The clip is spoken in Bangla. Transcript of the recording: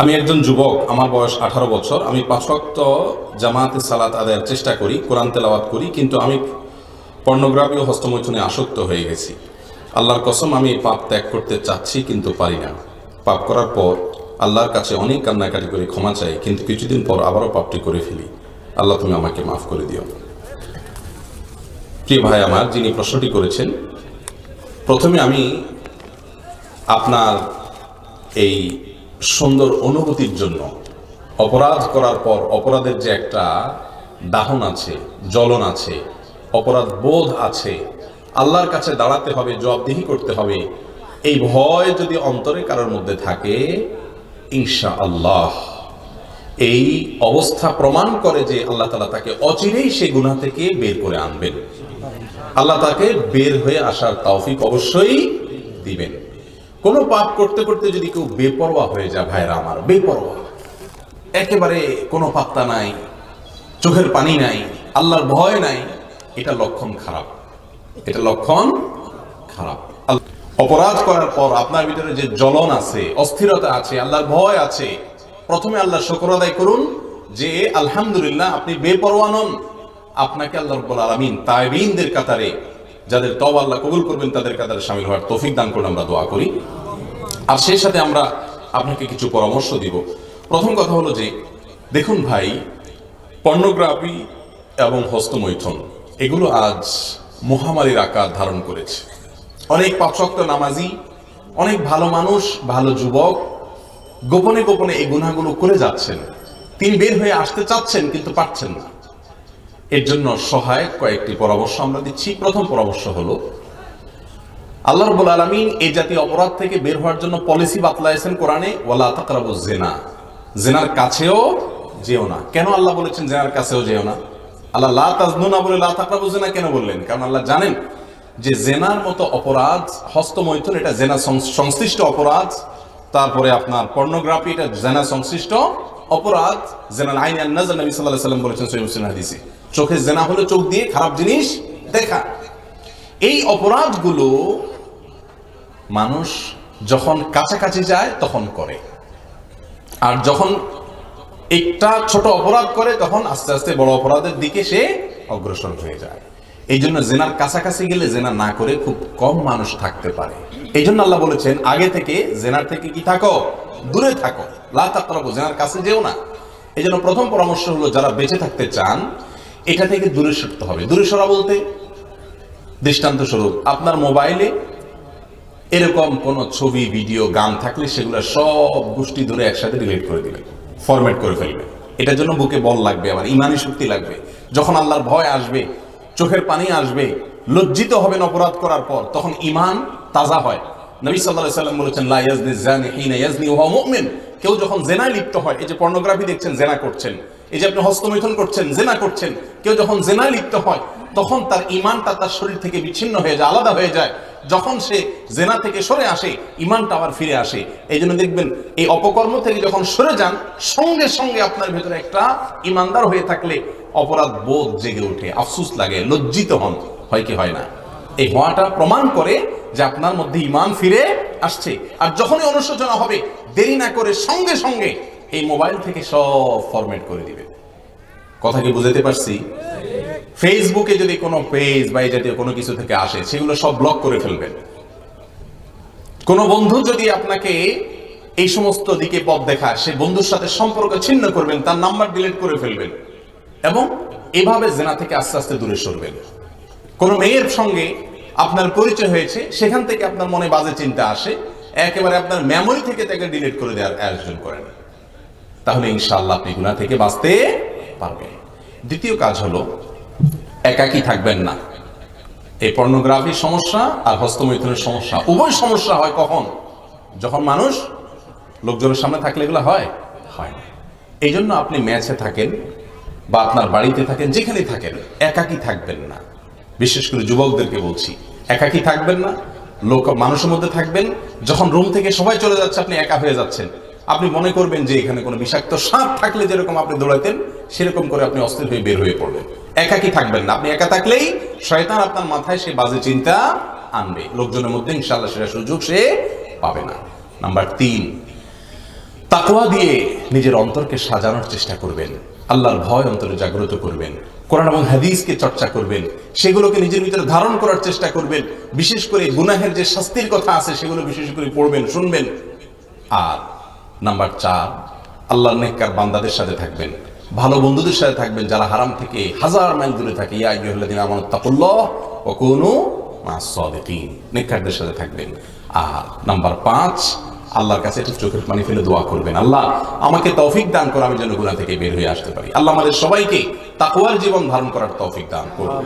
আমি একজন যুবক, আমার বয়স 18 বছর। আমি 5 ওয়াক্ত জামাতে সালাত আদায়ের চেষ্টা করি, কোরআন তেলাওয়াত করি, কিন্তু আমি পর্নোগ্রাফি ও হস্তমৈথুনে আসক্ত হয়ে গেছি। আল্লাহর কসম, আমি এই পাপ ত্যাগ করতে চাচ্ছি কিন্তু পারি না। পাপ করার পর আল্লাহর কাছে অনেক কান্নাকাটি করে ক্ষমা চাই, কিন্তু কিছুদিন পর আবারও পাপটি করে ফেলি। আল্লাহ, তুমি আমাকে মাফ করে দিও। প্রিয় ভাই আমার, যিনি প্রশ্নটি করেছেন, প্রথমে আমি আপনার এই সুন্দর অনুভূতির জন্য, অপরাধ করার পর অপরাধের যে একটা দাহন আছে, জ্বলন আছে, অপরাধ বোধ আছে, আল্লাহর কাছে দাঁড়াতে হবে, জবাবদিহি করতে হবে, এই ভয় যদি অন্তরে কারোর মধ্যে থাকে, ইনশাআল্লাহ এই অবস্থা প্রমাণ করে যে আল্লাহ তাআলা তাকে অচিরেই সে গুনাহ থেকে বের করে আনবেন। আল্লাহ তাকে বের হয়ে আসার তৌফিক অবশ্যই দিবেন। কোনো পাপ করতে করতে যদি কেউ বেপরোয়া হয়ে যায়, ভাইরা আমার, বেপরোয়া, একেবারে কোনো পাত্তা নাই, চোখের পানি নাই, আল্লাহর ভয় নাই, এটা লক্ষণ খারাপ। এটা লক্ষণ খারাপ। অপরাধ করার পর আপনার ভিতরে যে জ্বলন আছে, অস্থিরতা আছে, আল্লাহর ভয় আছে, প্রথমে আল্লাহর শুকর আদায় করুন যে আলহামদুলিল্লাহ আপনি বেপরোয়া নন। আপনাকে আল্লাহ রাব্বুল আলামিন তাইবিনদের কাতারে, যাদের তওবা আল্লাহ কবুল করবেন, তাদের কাতারে শামিল হওয়ার তৌফিক দান করুন, আমরা দোয়া করি। আর সেই সাথে আমরা আপনাকে কিছু পরামর্শ দিব। প্রথম কথা হলো যে, দেখুন ভাই, পর্নোগ্রাফি এবং হস্তমৈথুন এগুলো আজ মহামারীর আকার ধারণ করেছে। অনেক 5 ওয়াক্ত নামাজি, অনেক ভালো মানুষ, ভালো যুবক গোপনে গোপনে এই গুনাহগুলো করে যাচ্ছেন। তিনি বের হয়ে আসতে চাচ্ছেন কিন্তু পারছেন না। এর জন্য সহায়ক কয়েকটি পরামর্শ আমরা দিচ্ছি। প্রথম পরামর্শ হলো, আল্লাহ রাব্বুল আলামিন এই জাতীয় অপরাধ থেকে বের হওয়ার জন্য পলিসি বাতলাইছেন কোরআনে, ওয়ালা তাকরাবুজ জিনা, জিনার কাছেও যেও না। কেন আল্লাহ বলেছেন জিনার কাছেও যেও না? আল্লাহ লা তাজনুনা বলে লা তাকরাবুজ জিনা কেন বললেন? কারণ আল্লাহ জানেন যে জেনার মতো অপরাধ, হস্তমৈথুন এটা জেনা সংশ্লিষ্ট অপরাধ, তারপরে আপনার পর্নোগ্রাফি এটা জেনা সংশ্লিষ্ট অপরাধ। জেনাল আইন আন নাজর, নবী সাল্লাল্লাহু আলাইহি ওয়াসাল্লাম বলেছেন সহিহ মুসলিম হাদিসে, চোখের জেনা হলো চোখ দিয়ে খারাপ জিনিস দেখা। এই অপরাধগুলো মানুষ যখন কাছাকাছি যায় তখন করে, আর যখন একটা ছোট অপরাধ করে তখন আস্তে আস্তে বড় অপরাধের দিকে সে অগ্রসর হয়ে যায়। এই জন্য জেনার কাছাকাছি গেলে জেনা না করে খুব কম মানুষ থাকতে পারে। এই জন্য আল্লাহ বলেছেন আগে থেকে জেনার থেকে কি থাকো, দূরে থাকো, লা তাকরাবু, জেনার কাছে যেও না। এই জন্য প্রথম পরামর্শ হলো, যারা বেঁচে থাকতে চান এটা থেকে দূরে সরতে হবে। দূরে সরা বলতে, দৃষ্টান্ত স্বরূপ, আপনার মোবাইলে এরকম কোন ছবি, ভিডিও, গান থাকলে সেগুলো সব গোষ্ঠী ধরে একসাথে ডিলিট করে দিবেন, ফরম্যাট করে ফেলবেন। এটার জন্য বুকে বল লাগবে, আবার ইমানি শক্তি লাগবে। যখন আল্লাহর ভয় আসবে, চোখের পানি আসবে, লজ্জিত হবেন অপরাধ করার পর, তখন ইমান তাজা হয়। নবী সাল্লাল্লাহু আলাইহি ওয়াসাল্লাম বলেছেন, লা ইয়াজনি জানি হিনা ইয়াজনি ওয়া হুয়া মুমিন। কেউ যখন জেনায় লিপ্ত হয়, এই যে পর্নোগ্রাফি দেখছেন, জেনা করছেন, এই যে আপনি হস্তমৈথুন করছেন, জেনা করছেন, কেউ যখন জেনায় লিপ্ত হয় তখন তার ইমানটা তার শরীর থেকে বিচ্ছিন্ন হয়ে যায়, আলাদা হয়ে যায়। যখন সে জেনা থেকে সরে আসে, ইমানটা আবার ফিরে আসে। এই জন্য দেখবেন, এই অপকর্ম থেকে যখন সরে যান, সঙ্গে সঙ্গে আপনার ভেতরে একটা ইমানদার হয়ে থাকলে অপরাধ বোধ জেগে ওঠে, আফসোস লাগে, লজ্জিত হন। হয় কি হয় না? এই হওয়াটা প্রমাণ করে যে আপনার মধ্যে ইমান ফিরে আসছে। আর যখনই অনুশোচনা হবে, দেরি না করে সঙ্গে সঙ্গে এই মোবাইল থেকে সব ফরম্যাট করে দিবে। কথা কি বুঝাতে পারছি? ফেসবুকে যদি কোনো পেজ বা এই জাতীয় কোনো কিছু থেকে আসে, সেগুলো সব ব্লক করে ফেলবেন। কোনো বন্ধু যদি আপনাকে এই সমস্ত দিকে পথ দেখায়, সে বন্ধুর সাথে সম্পর্ক ছিন্ন করবেন, তার নাম্বার ডিলিট করে ফেলবেন, এবং এভাবে জেনা থেকে আস্তে আস্তে দূরে সরবেন। কোনো মেয়ের সঙ্গে আপনার পরিচয় হয়েছে, সেখান থেকে আপনার মনে বাজে চিন্তা আসে, একেবারে আপনার মেমোরি থেকে তাকে ডিলিট করে দেওয়ার আয়োজন করেন। তাহলে ইনশাআল্লাহ আপনি গুনাহ থেকে বাঁচতে পারবেন। দ্বিতীয় কাজ হলো, একাকী থাকবেন না। এই পর্নোগ্রাফির সমস্যা আর হস্তমৈথুনের সমস্যা, উভয় সমস্যা হয় কখন? যখন মানুষ লোকজনের সামনে থাকলে এগুলো হয় না। এই জন্য আপনি ম্যাচে থাকেন বা আপনার বাড়িতে থাকেন, যেখানেই থাকেন, একাকী থাকবেন না। বিশেষ করে যুবকদেরকে বলছি, একাকী থাকবেন না, মানুষের মধ্যে থাকবেন। যখন রুম থেকে সবাই চলে যাচ্ছে, আপনি একা হয়ে যাচ্ছেন, আপনি মনে করবেন যে এখানে কোনো বিষাক্ত সাপ থাকলে যেরকম আপনি দৌড়াইতেন, সেরকম করে আপনি অস্থির হয়ে বের হয়ে পড়বেন। একাকী থাকবেন না। আপনি একা থাকলেই শয়তান আপনার মাথায় সে বাজে চিন্তা আনবে, লোকজনের মধ্যে ইনশাআল্লাহ সেটা সুযোগ সে পাবে না। নাম্বার 3, তাকওয়া দিয়ে নিজের অন্তরকে সাজানোর চেষ্টা করবেন, আল্লাহর ভয় অন্তরে জাগ্রত করবেন, কোরআন এবং হাদিসকে চর্চা করবেন, সেগুলোকে নিজের ভিতরে ধারণ করার চেষ্টা করবেন। বিশেষ করে গুনাহের যে শাস্তির কথা আছে সেগুলো বিশেষ করে পড়বেন, শুনবেন। আর নাম্বার 4, আল্লাহর নেককার বান্দাদের সাথে থাকবেন, ভালো বন্ধুদের সাথে থাকবেন যারা হারাম থেকে হাজার মাইল দূরে থাকে। ইয়া আইয়ুহাল্লাযীনা আমানু তাকুল্লাহ ওয়া কুনু মা'আস সাদিকিন, নেককারদের সাথে থাকবেন। আর নাম্বার 5, আল্লাহর কাছে একটু চোখের পানি ফেলে দোয়া করবেন, আল্লাহ আমাকে তৌফিক দান করো আমি যেন গুনাহ থেকে বের হয়ে আসতে পারি। আল্লাহ আমাদের সবাইকে তাকওয়ার জীবন ধারণ করার তৌফিক দান করুন।